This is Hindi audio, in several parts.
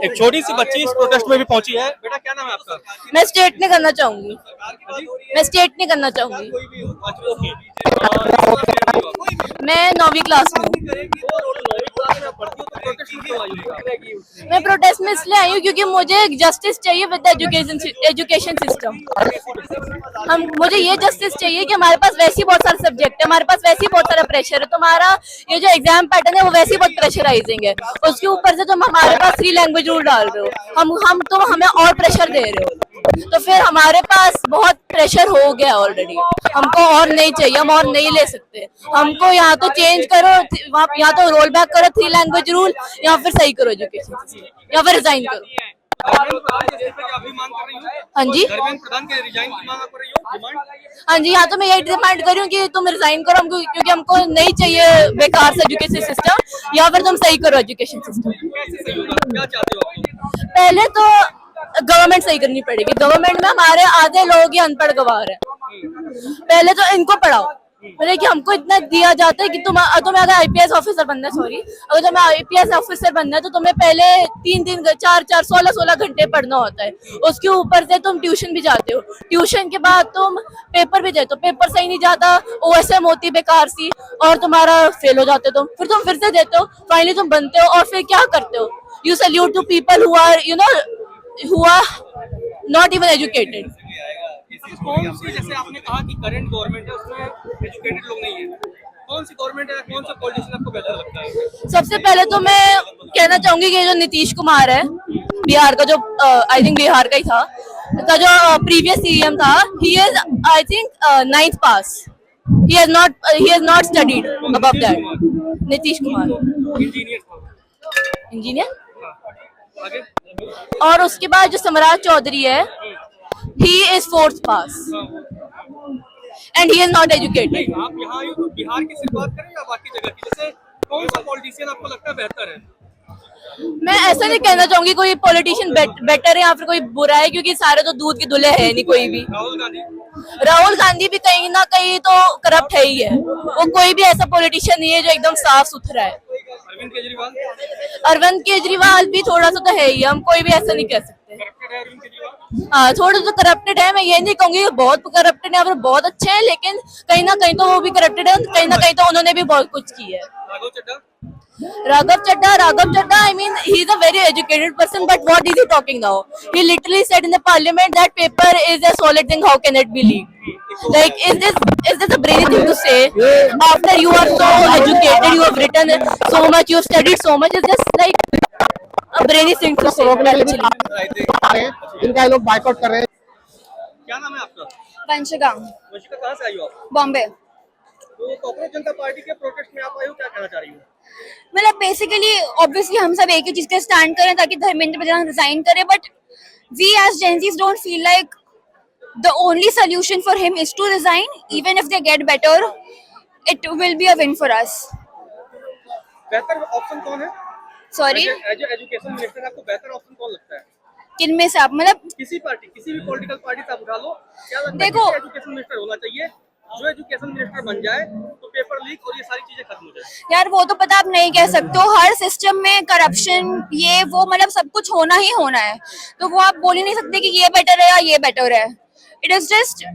एक छोटी सी बच्ची इस प्रोटेस्ट में भी पहुंची है। बेटा क्या नाम है आपका? मैं स्टेट नहीं करना चाहूंगी। मैं स्टेट नहीं करना चाहूंगी। मैं 9वीं क्लास में हूँ। मैं प्रोटेस्ट में इसलिए आई हूँ क्योंकि मुझे जस्टिस चाहिए विद एजुकेशन सिस्टम। मुझे ये जस्टिस चाहिए कि हमारे पास वैसे ही बहुत सारे सब्जेक्ट है, हमारे पास वैसे ही बहुत सारा प्रेशर है। तुम्हारा ये जो एग्जाम पैटर्न है वो वैसे ही बहुत प्रेशराइजिंग है। उसके ऊपर से तुम हमारे पास 3 लैंग्वेज रूल डाल रहे हो। तुम हमें और प्रेशर दे रहे हो। तो फिर हमारे पास बहुत प्रेशर हो गया ऑलरेडी। हमको और नहीं चाहिए, हम और नहीं ले सकते। हमको यहाँ तो चेंज करो, यहाँ तो रोल बैक करो 3 लैंग्वेज रूल, या फिर सही करो एजुकेशन, या फिर रिजाइन करो। हाँ जी, हाँ जी, यहाँ तो मैं यही डिमांड कर रही हूँ कि तुम रिजाइन करो, क्योंकि हमको नहीं चाहिए बेकार से एजुकेशन सिस्टम, या फिर तुम सही करो एजुकेशन सिस्टम। पहले तो गवर्नमेंट सही करनी पड़ेगी। गवर्नमेंट में हमारे आधे लोग ही अनपढ़ गवार हैं। पहले तो इनको पढ़ाओ। मतलब कि हमको इतना दिया जाता है कि तुम्हें अगर आईपीएस ऑफिसर बनना है, अगर तुम्हें आईपीएस ऑफिसर बनना है तो तुम्हें पहले 3 4 16 घंटे पढ़ना होता है। उसके ऊपर से तुम ट्यूशन भी जाते हो, ट्यूशन के बाद तुम पेपर भी देते हो, पेपर सही नहीं जाता, ओएसएम होती बेकार सी, और तुम्हारा फेल हो जाते तुम फिर से देते हो, फाइनली तुम बनते हो, और फिर क्या करते हो? You salute to people who are not even educated. कौन सी, जैसे आपने कहा कि करंट गवर्नमेंट है उसमें एजुकेटेड लोग नहीं है, कौन सी गवर्नमेंट है, कौन सा पॉलिटिशियन आपको बेहतर लगता है? सबसे पहले तो मैं कहना चाहूंगी कि जो नीतीश कुमार है बिहार का, जो आई थिंक बिहार का ही था, जो प्रीवियस सीएम था, he is I think 9th pass. he has not studied above that. Nitish Kumar engineer. और उसके बाद जो सम्राट चौधरी है, he is 4th pass and he is not educated. आप यहाँ तो बिहार की सिर्फ बात करें या बाकी जगह की, जैसे कौन सा पॉलिटिशियन आपको लगता है बेहतर है? मैं ऐसा नहीं कहना चाहूंगी कोई पॉलिटिशियन बेटर है या फिर कोई बुरा है, क्योंकि सारे तो दूध के धुले है नहीं कोई भी। राहुल गांधी भी कहीं ना कहीं तो करप्ट है ही है। वो कोई भी ऐसा पॉलिटिशियन नहीं है जो एकदम साफ सुथरा है। अरविंद केजरीवाल भी थोड़ा सा तो है ही, हम कोई भी ऐसा नहीं कह सकते। हाँ, थोड़ा तो करप्टेड है। मैं ये नहीं कहूंगी बहुत करप्टेड है, और बहुत अच्छे हैं, लेकिन कहीं ना कहीं तो वो भी करप्टेड है, कहीं ना कहीं तो उन्होंने भी बहुत कुछ किया है। Raghav Chadha, I mean, he's a very educated person, but what is he talking now? He literally said in the parliament that paper is a solid thing, how can it be leaked? Like, is this a brainy thing to say? After you are so educated, you have written so much, you have studied so much, it's just like a brainy thing to say. इनका लोग बाइकआउट कर रहे हैं। क्या नाम है आपका? वंशिका। वंशिका, कहाँ से आई हो आप? बॉम्बे। तो कांग्रेस जनता पार्टी के प्रोटेस्ट में आप आई हो, क्या कहना चाह रही हो? मतलब बेसिकली ऑब्वियसली हम सब एक ही चीज के स्टैंड करें ताकि धर्मेंद्र प्रधान रिजाइन करे, but we as Gen Zs don't feel like the only solution for him is to resign. Even if they get better, it will be a win for us. बेहतर ऑप्शन कौन है? सॉरी, एज एजुकेशन मिनिस्टर आपको बेहतर ऑप्शन कौन लगता है? किन में से आप, मतलब किसी पार्टी, किसी भी पॉलिटिकल पार्टी से आप उठा लो, क्या लगता है देखो, एजुकेशन मिनिस्टर होना चाहिए? जो एजुकेशन मिनिस्टर बन जाए तो पेपर लीक और ये सारी चीजें खत्म हो जाए। यार वो तो पता आप नहीं कह सकते हो, हर सिस्टम में करप्शन ये वो मतलब सब कुछ होना ही होना है, तो वो आप बोल ही नहीं सकते कि ये बेटर है या ये बेटर है। It is just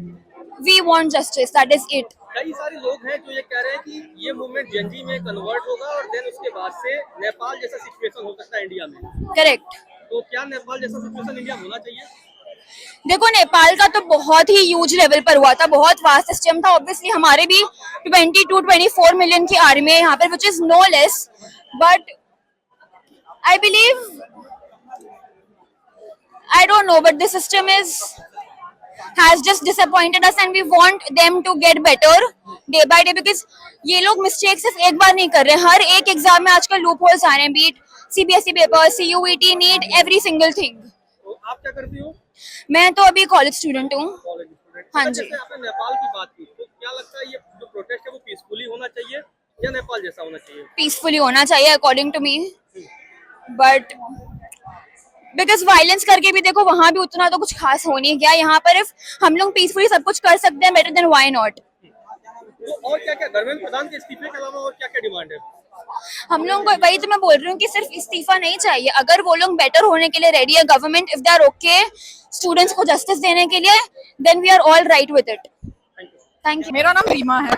we want justice, that is it. कई सारे लोग हैं जो ये कह रहे हैं कि ये मूवमेंट जेनजी में कन्वर्ट होगा और देन उसके बाद से नेपाल जैसा सिचुएशन हो सकता है इंडिया में। करेक्ट। तो क्या नेपाल जैसा सिचुएशन इंडिया में होना चाहिए? देखो, नेपाल का तो बहुत ही ह्यूज लेवल पर हुआ था, बहुत वास्ट सिस्टम था। ऑब्वियसली हमारे भी 22-24 मिलियन की आर्मी है यहाँ पर, which is no less, but I believe, I don't know, but this system is has just disappointed us and we want them to get better day by day, because ये लोग मिस्टेक सिर्फ एक बार नहीं कर रहे, हर एक एग्जाम में आजकल लूप होल्स आ रहे हैं, beat CBSE paper, CUET, NEET, every single thing. तो आप क्या करती हो? मैं तो अभी कॉलेज स्टूडेंट हूँ। हाँ जी। जैसे आपने नेपाल की बात की, तो क्या लगता है ये जो प्रोटेस्ट है वो पीसफुली होना चाहिए या नेपाल जैसा होना चाहिए? पीसफुली होना चाहिए according to me, but because violence करके भी देखो वहां भी उतना तो कुछ खास हो नहीं गया। यहाँ पर इफ हम लोग पीसफुली सब कुछ कर सकते हैं, बेटर देन व्हाई नॉट। तो और क्या क्या धर्मेंद्र प्रधान के इस्तीफे के अलावा और क्या क्या डिमांड है? हम लोगों को वही तो मैं बोल रही हूँ कि सिर्फ इस्तीफा नहीं चाहिए, अगर वो लोग बेटर होने के लिए रेडी है government, if they are okay students को जस्टिस देने के लिए, then we are all right with it. Thank you. मेरा नाम रीमा है।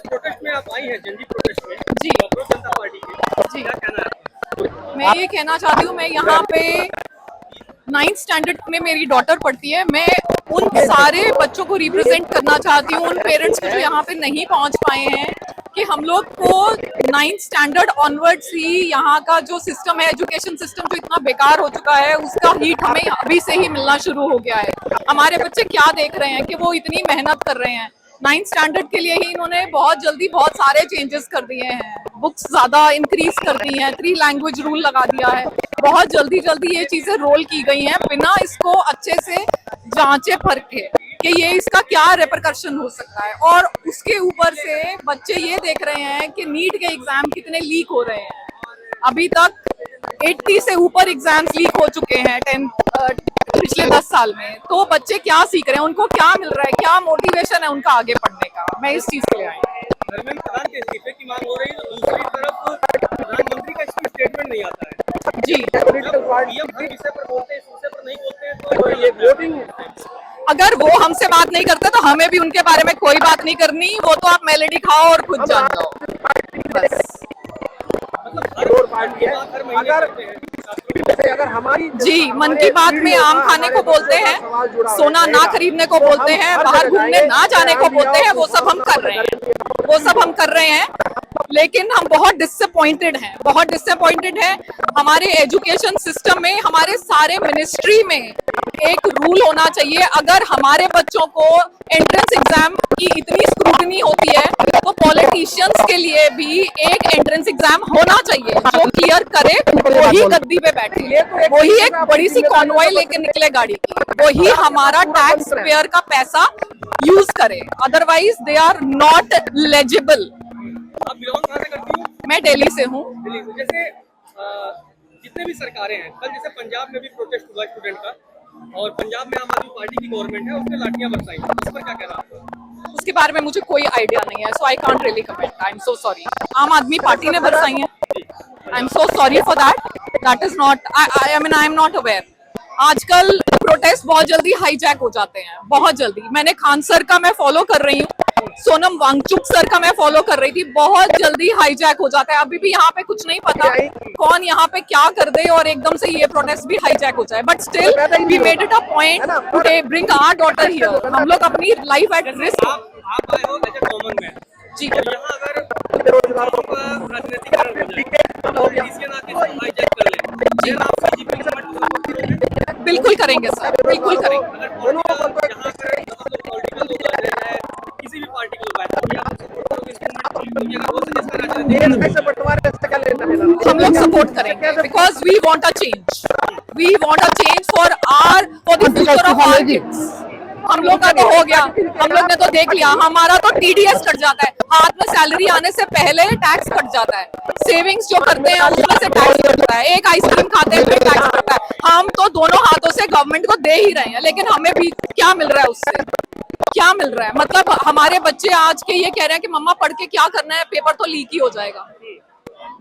प्रोटेस्ट में आप आई हैं, जनजी प्रोटेस्ट में जी। कांग्रेस जनता पार्टी की, जी। क्या कहना है? मैं ये कहना चाहती हूँ, मैं यहाँ पे 9th स्टैंडर्ड में मेरी डॉटर पढ़ती है, मैं उन सारे बच्चों को रिप्रेजेंट करना चाहती हूँ, उन पेरेंट्स को जो यहाँ पे नहीं पहुँच पाए हैं, कि हम लोग को 9th स्टैंडर्ड ऑनवर्ड्स ही यहाँ का जो सिस्टम है, एजुकेशन सिस्टम जो इतना बेकार हो चुका है, उसका हीट हमें अभी से ही मिलना शुरू हो गया है। हमारे बच्चे क्या देख रहे हैं कि वो इतनी मेहनत कर रहे हैं, 9th स्टैंडर्ड के लिए ही इन्होंने बहुत जल्दी बहुत सारे चेंजेस कर दिए हैं, बुक्स ज्यादा इंक्रीज कर दी हैं, 3 लैंग्वेज रूल लगा दिया है, बहुत जल्दी जल्दी ये चीजें रोल की गई हैं बिना इसको अच्छे से जांचे परखे कि ये इसका क्या रेपरकशन हो सकता है। और उसके ऊपर से बच्चे ये देख रहे हैं कि नीट के एग्जाम कितने लीक हो रहे हैं, अभी तक 80 से ऊपर एग्जाम्स लीक हो चुके हैं 10th पिछले 10 साल में। तो बच्चे क्या सीख रहे हैं, उनको क्या मिल रहा है, क्या मोटिवेशन है उनका आगे पढ़ने का, मैं इस चीज के लिए आई हूँ। धर्मेंद्र प्रधान के इस्तीफे की मांग हो रही है, तो दूसरी तरफ प्रधानमंत्री का इसमें स्टेटमेंट नहीं आता है। जी, जब पीएम हर विषय पर बोलते हैं, इस विषय पर नहीं बोलते हैं, तो ये वोटिंग अगर वो हमसे बात नहीं करते तो हमें भी उनके बारे में कोई बात नहीं करनी, वो तो आप मेलेडी खाओ और खुद जान जाओ बस। हर पार्टी की बात हर महीने करते हैं। अगर हमारी जी, मन की बात में आम खाने को बोलते हैं, सोना ना खरीदने को बोलते हैं, बाहर घूमने ना जाने को बोलते हैं, वो सब हम कर रहे हैं, वो सब हम कर रहे हैं। लेकिन हम बहुत डिसअपॉइंटेड हैं, बहुत डिसअपॉइंटेड हैं। हमारे एजुकेशन सिस्टम में, हमारे सारे मिनिस्ट्री में एक रूल होना चाहिए, अगर हमारे बच्चों को एंट्रेंस एग्जाम की इतनी स्क्रूटनी होती है तो पॉलिटिशियंस के लिए भी एक एंट्रेंस एग्जाम होना चाहिए, जो क्लियर करे वही गद्दी पे बैठे, वही एक बड़ी सी कॉन्वॉय लेके निकले गाड़ी की, वही हमारा टैक्स पेयर का पैसा यूज करे, otherwise they are not legible. आप बिलोंग कहाँ से करती हूँ? मैं दिल्ली से हूँ। दिल्ली से। जैसे जितने भी सरकारें हैं, कल जैसे पंजाब में भी प्रोटेस्ट हुआ स्टूडेंट का, और पंजाब में आम आदमी पार्टी की गवर्नमेंट है, उसने लाठियां बरसाई, इस पर क्या कहना आपका? उसके बारे में मुझे कोई आइडिया नहीं है, so I can't really comment, I am so sorry. Aam Aadmi Party ने बरसाई है, I am so sorry for that is not, I mean I am not aware. आजकल प्रोटेस्ट बहुत जल्दी हाईजैक हो जाते हैं, बहुत जल्दी। मैंने खान सर का मैं फॉलो कर रही हूँ, सोनम वांगचुक सर का मैं फॉलो कर रही थी, बहुत जल्दी हाईजैक हो जाता है। अभी भी यहाँ पे कुछ नहीं पता कौन यहाँ पे क्या कर दे और एकदम से ये प्रोटेस्ट भी हाईजैक हो जाए, but still we made it a point to bring our daughter here. हम लोग अपनी लाइफ एट रिस्क। आप आए हो as a common man ji, और यहाँ अगर बेरोजगारों का राजनीतिकरण हो जाए, पॉलिटिशियन आके हाईजैक कर ले, फिर आप बीजेपी गवर्नमेंट को सपोर्ट करोगे? बिल्कुल करेंगे सर, बिल्कुल करेंगे। अगर पॉलिटिकल लोग आ रहे हैं, किसी भी पार्टी के लोग आए, तो आप सपोर्ट करोगे इस मूवमेंट को? अगर वो सजेस्ट करना चाहते हम लोग सपोर्ट करेंगे because we want a change, we want a change for the future of our kids. हम लोग का तो हो गया, हम लोग ने तो देख लिया, हमारा तो टीडीएस कट जाता है, हाथ में सैलरी आने से पहले टैक्स कट जाता है, सेविंग्स जो करते हैं उसमें से टैक्स कटता है, एक आइसक्रीम खाते हैं फिर टैक्स कटता है। हम तो दोनों हाथों से गवर्नमेंट को दे ही रहे हैं, लेकिन हमें भी क्या मिल रहा है उससे, क्या मिल रहा है? मतलब हमारे बच्चे आज के ये कह रहे हैं कि मम्मा पढ़ के क्या करना है, पेपर तो लीक ही हो जाएगा।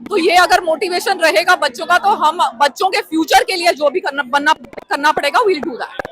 तो ये अगर मोटिवेशन रहेगा बच्चों का, तो हम बच्चों के फ्यूचर के लिए जो भी करना पड़ेगा, वील डू दैट।